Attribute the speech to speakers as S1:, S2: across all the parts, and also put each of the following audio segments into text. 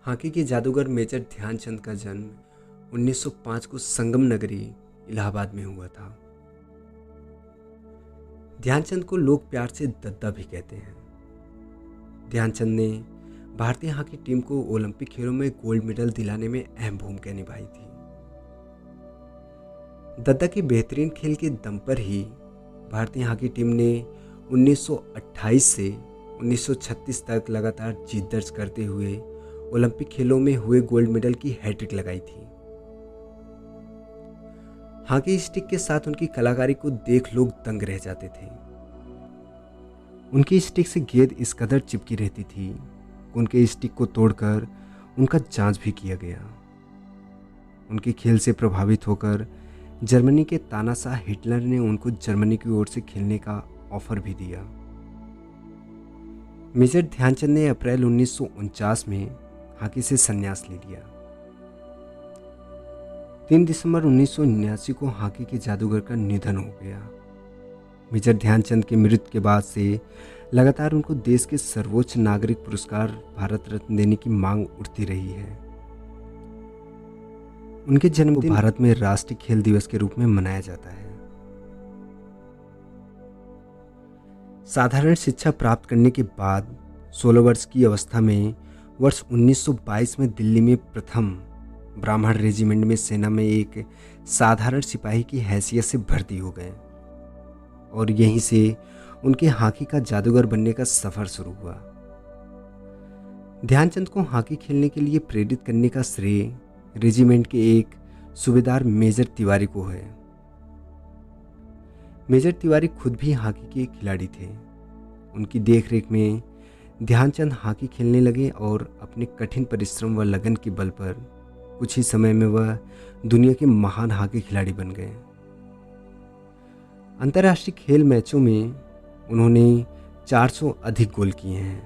S1: Hockey के जादूगर major Dhyanchand का जन्म 1905 को संगम नगरी इलाहाबाद में हुआ था। ध्यानचंद को लोग प्यार से दद्दा भी कहते हैं। ध्यानचंद ने भारतीय हॉकी टीम को ओलंपिक खेलों में गोल्ड मेडल दिलाने में अहम भूमिका निभाई थी। दद्दा के बेहतरीन खेल के दम पर ही भारतीय हॉकी टीम ने 1928 से 1936 तक लगातार जीत दर्ज करते हुए ओलंपिक खेलों में हुए गोल्ड मेडल की हैट्रिक लगाई थी। हॉकी स्टिक के साथ उनकी कलाकारी को देख लोग दंग रह जाते थे। उनकी स्टिक से गेंद इस कदर चिपकी रहती थी कि उनके स्टिक को तोड़कर उनका जांच भी किया गया। उनके खेल से प्रभावित होकर जर्मनी के तानाशाह हिटलर ने उनको जर्मनी की ओर से खेलने का ऑफर भी दिया। मेजर ध्यानचंद ने अप्रैल 1949 में हॉकी से संन्यास ले लिया। 3 दिसंबर 1979 को हॉकी के जादूगर का निधन हो गया। मेजर ध्यानचंद की मृत्यु के बाद से लगातार उनको देश के सर्वोच्च नागरिक पुरस्कार भारत रत्न देने की मांग उठती रही है। उनके जन्मदिन भारत में राष्ट्रीय खेल दिवस के रूप में मनाया जाता है। साधारण शिक्षा प्राप्त करने के बाद 16 वर्ष की अवस्था में वर्ष 1922 में दिल्ली में प्रथम ब्राह्मण रेजिमेंट में सेना में एक साधारण सिपाही की हैसियत से भर्ती हो गए और यहीं से उनके हॉकी का जादूगर बनने का सफर शुरू हुआ। ध्यानचंद को हॉकी खेलने के लिए प्रेरित करने का श्रेय रेजिमेंट के एक सूबेदार मेजर तिवारी को है। मेजर तिवारी खुद भी हॉकी के खिलाड़ी थे। उनकी देखरेख में ध्यानचंद हॉकी खेलने लगे और अपने कठिन परिश्रम व लगन के बल पर कुछ ही समय में वह दुनिया के महान हॉकी खिलाड़ी बन गए। अंतर्राष्ट्रीय खेल मैचों में उन्होंने 400 अधिक गोल किए हैं।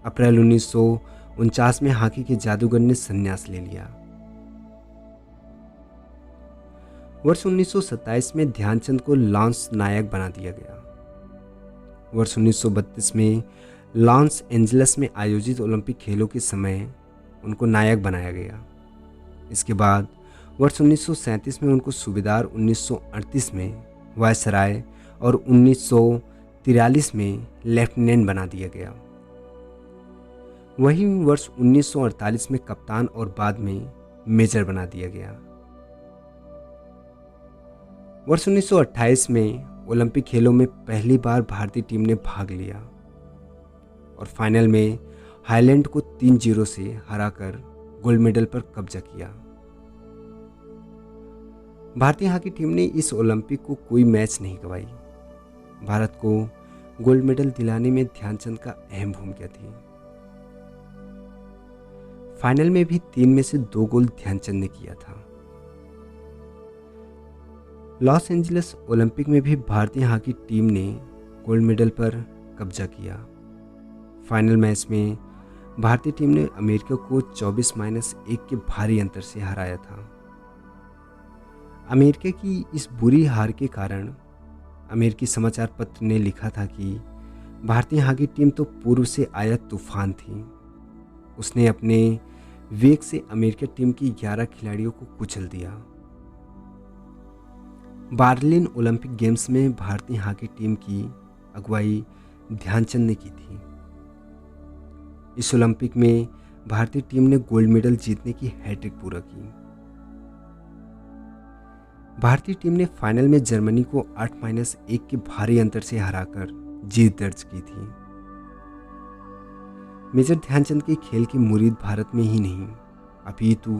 S1: अप्रैल 1949 में हॉकी के जादूगर ने संन्यास ले लिया। वर्ष 1927 में ध्यानचंद को लांस नायक बना दिया गया। वर्ष 1932 में लॉस एंजल्स में आयोजित ओलंपिक खेलों के समय उनको नायक बनाया गया। इसके बाद वर्ष 1937 में उनको सूबेदार, 1938 में वायसराय और 1943 में लेफ्टिनेंट बना दिया गया। वहीं वर्ष 1948 में कप्तान और बाद में मेजर बना दिया गया। वर्ष 1928 में ओलंपिक खेलों में पहली बार भारतीय टीम ने भाग लिया और फाइनल में हाईलैंड को 3-0 से हराकर गोल्ड मेडल पर कब्जा किया। भारतीय हॉकी टीम ने इस ओलंपिक को कोई मैच नहीं गंवाई। भारत को गोल्ड मेडल दिलाने में ध्यानचंद का अहम भूमिका थी। फाइनल में भी 3 में से 2 गोल ध्यानचंद ने किया था। लॉस एंजलिस ओलंपिक में भी भारतीय हॉकी टीम ने गोल्ड मेडल पर कब्जा किया। फाइनल मैच में भारतीय टीम ने अमेरिका को 24-1 के भारी अंतर से हराया था। अमेरिका की इस बुरी हार के कारण अमेरिकी समाचार पत्र ने लिखा था कि भारतीय हॉकी टीम तो पूर्व से आया तूफान थी। उसने अपने वेग से अमेरिकी टीम की 11 खिलाड़ियों को कुचल दिया। बर्लिन ओलंपिक गेम्स में भारतीय हॉकी टीम की अगुवाई ध्यानचंद ने की थी। इस ओलंपिक में भारतीय टीम ने गोल्ड मेडल जीतने की हैट्रिक पूरा की। भारतीय टीम ने फाइनल में जर्मनी को 8-1 के भारी अंतर से हराकर जीत दर्ज की थी। मेजर ध्यानचंद के खेल के मुरीद भारत में ही नहीं अपितु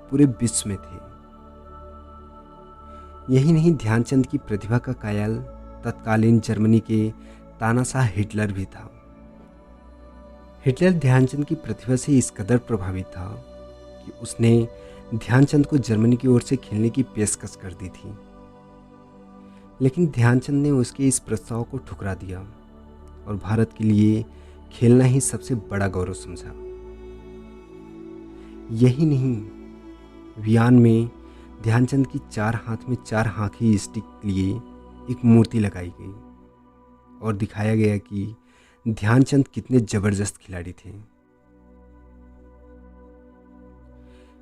S1: पूरे विश्व में थे। यही नहीं, ध्यानचंद की प्रतिभा का कायल तत्कालीन जर्मनी के तानाशाह हिटलर भी था। हिटलर ध्यानचंद की प्रतिभा से इस कदर प्रभावित था कि उसने ध्यानचंद को जर्मनी की ओर से खेलने की पेशकश कर दी थी, लेकिन ध्यानचंद ने उसके इस प्रस्ताव को ठुकरा दिया और भारत के लिए खेलना ही सबसे बड़ा गौरव समझा। यही नहीं, वियना में ध्यानचंद की 4 हाथ में 4 हॉकी स्टिक के लिए एक मूर्ति लगाई गई और दिखाया गया कि ध्यानचंद कितने जबरदस्त खिलाड़ी थे।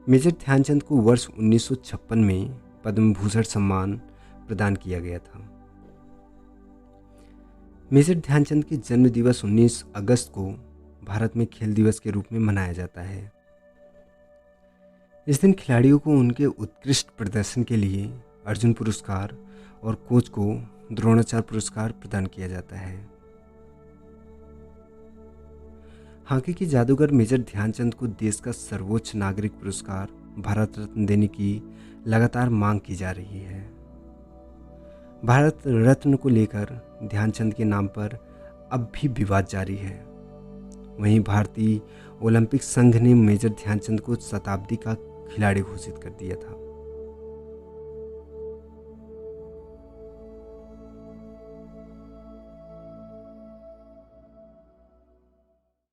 S1: मेजर ध्यानचंद को वर्ष 1956 में पद्म भूषण सम्मान प्रदान किया गया था। मेजर ध्यानचंद के जन्म दिवस 19 अगस्त को भारत में खेल दिवस के रूप में मनाया जाता है। इस दिन खिलाड़ियों को उनके उत्कृष्ट प्रदर्शन के लिए अर्जुन पुरस्कार और कोच को द्रोणाचार्य पुरस्कार प्रदान किया जाता है। हॉकी के जादूगर मेजर ध्यानचंद को देश का सर्वोच्च नागरिक पुरस्कार भारत रत्न देने की लगातार मांग की जा रही है। भारत रत्न को लेकर ध्यानचंद के नाम पर अब भी विवाद जारी है। वहीं भारतीय ओलंपिक संघ ने मेजर ध्यानचंद को शताब्दी का खिलाड़ी घोषित कर दिया था।